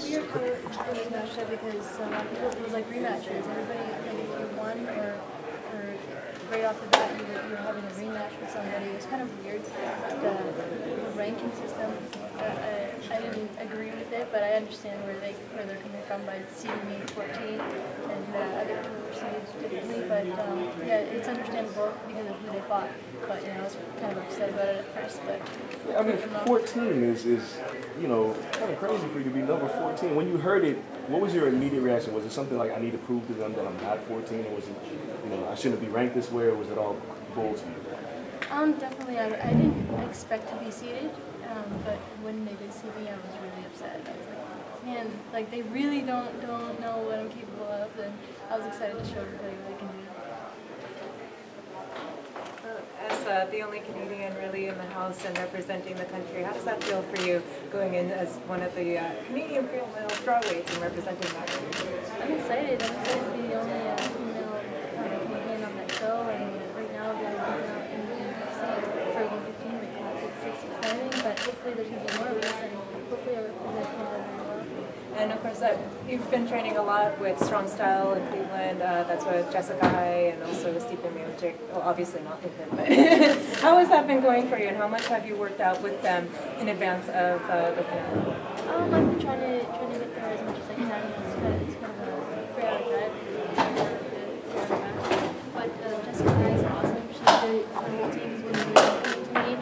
weird how it was matched up because it was like rematches. Everybody, like if you won or right off the bat you were having a rematch with somebody. It was kind of weird. The ranking system, I didn't agree with it, but I understand where they're coming from by seeding me 14 and other people were seeded differently. But yeah, it's understandable because of who they fought. But I was kind of upset about it at first. But I mean, 14 is kind of crazy for you to be number 14. When you heard it, what was your immediate reaction? Was it something like I need to prove to them that I'm not 14, or was it I shouldn't be ranked this way, or was it all bull to you? Definitely, I didn't expect to be seeded, but when they did see me, I was really upset. I was like, man, like they really don't know what I'm capable of, and I was excited to show everybody what I can do. As the only Canadian really in the house and representing the country, how does that feel for you going in as one of the Canadian female strawweights and representing that country? I'm excited. I'm excited to be the only female Canadian on that show, and right now they're going out in the UFC for 115 weight class. It's exciting, but hopefully there can be more of us, and hopefully I represent Canada very well. And of course, you've been training a lot with Strong Style in Cleveland. That's with Jessica Hai and also Stephen Miocic. Well, obviously not with him, but how has that been going for you, and how much have you worked out with them in advance of the finale? I've been trying to get there as much as I can. It's kind of a 3-hour drive. But Jessica Hai is awesome. Her whole team has been really good to me.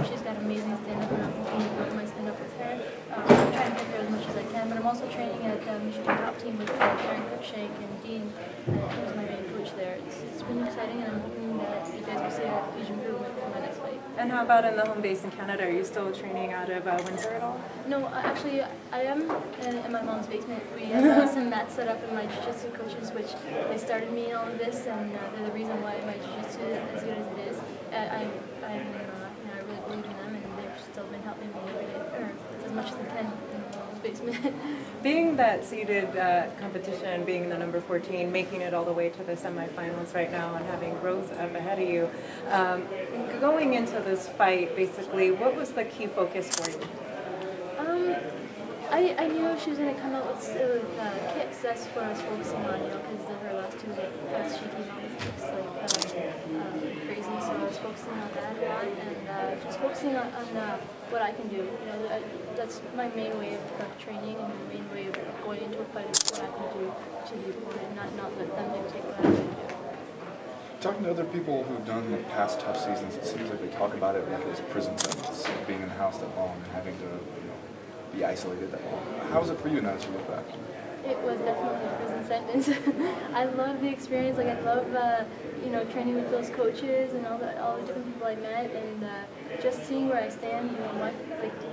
She's got amazing stand-up, and I'm hoping to build my stand-up with her. I'm trying to get there as much as I can, but I'm also training at Michigan Top Team with Karen Cruikshank and Dean, who's my main coach there. It's been exciting, and I'm hoping that you guys will see a huge improvement for my next fight. And how about in the home base in Canada? Are you still training out of Windsor at all? No, actually, I am in my mom's basement. We have some mats set up, and my jiu-jitsu coaches, which they started me in all of this, and they're the reason why my jiu-jitsu is as good as it is. I really believe in them, and they've still been helping me every day, or as much as they can in my mom's basement. Being that seeded competition, being the number 14, making it all the way to the semifinals right now, and having Rose up ahead of you, going into this fight, basically, what was the key focus for you? I knew she was going to come out with kicks. That's what I was focusing on, because her last two fights she came out with kicks like crazy. So I was focusing on that a lot, and just focusing on what I can do. That's my main way of training, and my main way of going into a fight is what I can do to the opponent, not let them dictate what I can do. Talking to other people who've done the past tough seasons, it seems like they talk about it like it was a prison sentence, being in the house that long and having to be isolated that long. How was it for you now as you look back? It was definitely a prison sentence. I love the experience. Like I love, training with those coaches and all the different people I met, and just seeing where I stand.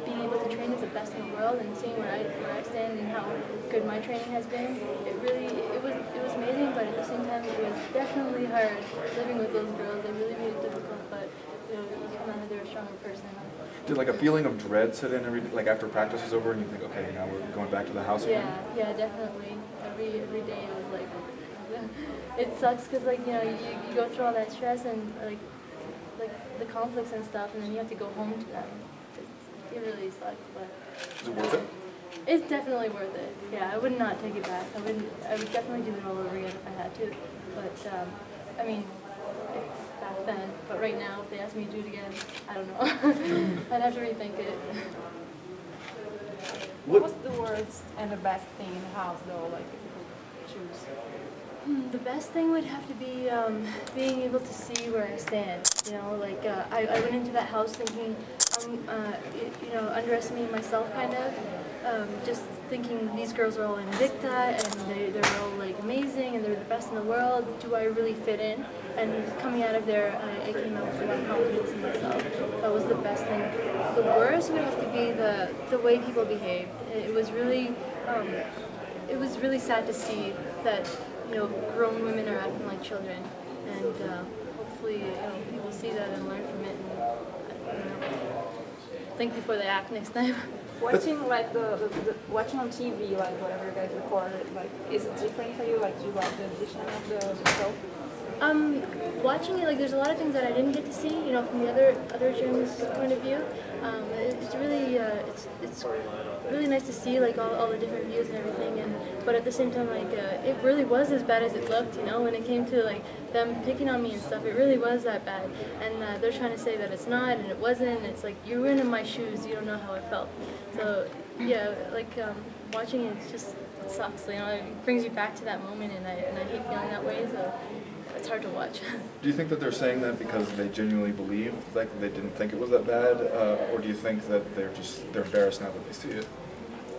Being able to train with the best in the world, and seeing where I stand and how good my training has been. It was amazing, but at the same time, it was definitely hard living with those girls. They really made it difficult, but you come out of there a stronger person. Did a feeling of dread set in after practice was over and you think, okay, now we're going back to the house again? Yeah, definitely. Every day it was like, it sucks because you go through all that stress and like the conflicts and stuff, and then you have to go home to them. It really sucks, but. Is it worth it? It's definitely worth it. Yeah, I would not take it back. I would definitely do it all over again if I had to. But it's back then. But right now, if they ask me to do it again, I don't know. I'd have to rethink it. What was the worst and the best thing in the house, though, if you could choose? The best thing would have to be being able to see where I stand. I went into that house thinking, underestimating myself kind of. Just thinking these girls are all Invicta and they're all amazing and they're the best in the world. Do I really fit in? And coming out of there, I came out with a lot of confidence in myself. That was the best thing. The worst would have to be the way people behaved. It was really sad to see that grown women are acting like children, and hopefully people see that and learn from it and think before they act next time. Watching watching on TV, whatever you guys recorded, is it different for you? Do you like the edition of the show? Watching it, like, there's a lot of things that I didn't get to see, you know, from the other gym's point of view. It's really it's really nice to see, like, all the different views and everything. But at the same time, like, it really was as bad as it looked, you know. When it came to, like, them picking on me and stuff, it really was that bad. And they're trying to say that it's not and it wasn't. And it's like, you were in my shoes, you don't know how it felt. So yeah, like, watching it, it sucks, you know. It brings you back to that moment, and I hate feeling that way. So it's hard to watch. Do you think that they're saying that because they genuinely believe, like, they didn't think it was that bad, or do you think that they're embarrassed now that they see it?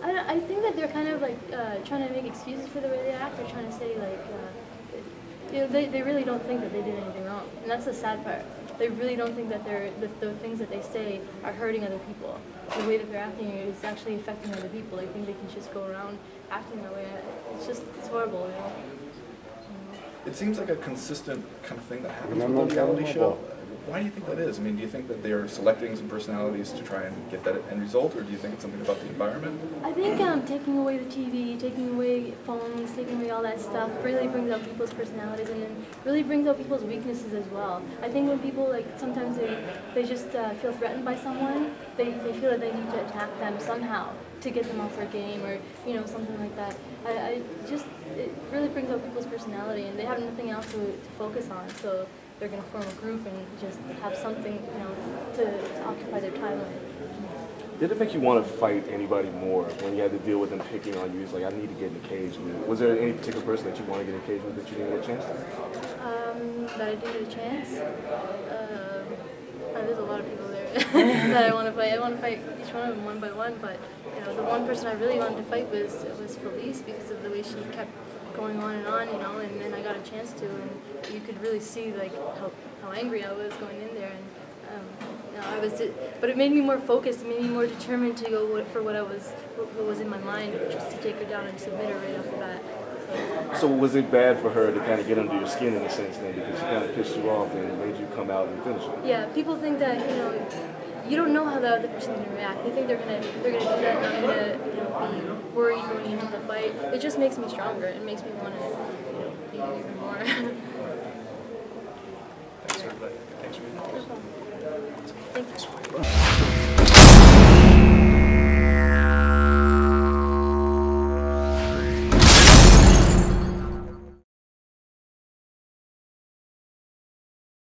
I think that they're kind of like trying to make excuses for the way they act. They're trying to say, like, you know, they really don't think that they did anything wrong, and that's the sad part. They really don't think that the things that they say are hurting other people. The way that they're acting is actually affecting other people. They think they can just go around acting that way. It's horrible, you know. It seems like a consistent kind of thing that happens with the reality show. Why do you think that is? I mean, do you think that they are selecting some personalities to try and get that end result, or do you think it's something about the environment? I think taking away the TV, taking away phones, taking away all that stuff really brings out people's personalities, and then really brings out people's weaknesses as well. I think when people, like, sometimes they just feel threatened by someone, they feel that they need to attack them somehow to get them off their game, or, you know, something like that. It really brings out people's personality, and they have nothing else to focus on, so they're going to form a group and just have something, you know, to occupy their time with. Did it make you want to fight anybody more when you had to deal with them picking on you? It's like, I need to get in the cage with. Was there any particular person that you want to get in the cage with that you didn't get a chance to? That I didn't get a chance? There's a lot of people there that I want to fight. I want to fight each one of them one by one, but, you know, the one person I really wanted to fight was Felice, because of the way she kept going on, you know, and then I got a chance to, and you could really see, like, how angry I was going in there, and you know, but it made me more focused, it made me more determined to go for what was in my mind, which was to take her down and submit her right off the bat. So was it bad for her to kind of get under your skin in a sense then, because she kind of pissed you off and made you come out and finish it? Yeah, people think that, you know, you don't know how the other person's gonna react. They think they're gonna do that, and I'm gonna, you know, be worried going into the fight. It just makes me stronger. It makes me want to, you know, be even more. Thanks, everybody. Thanks for being here. Thank you.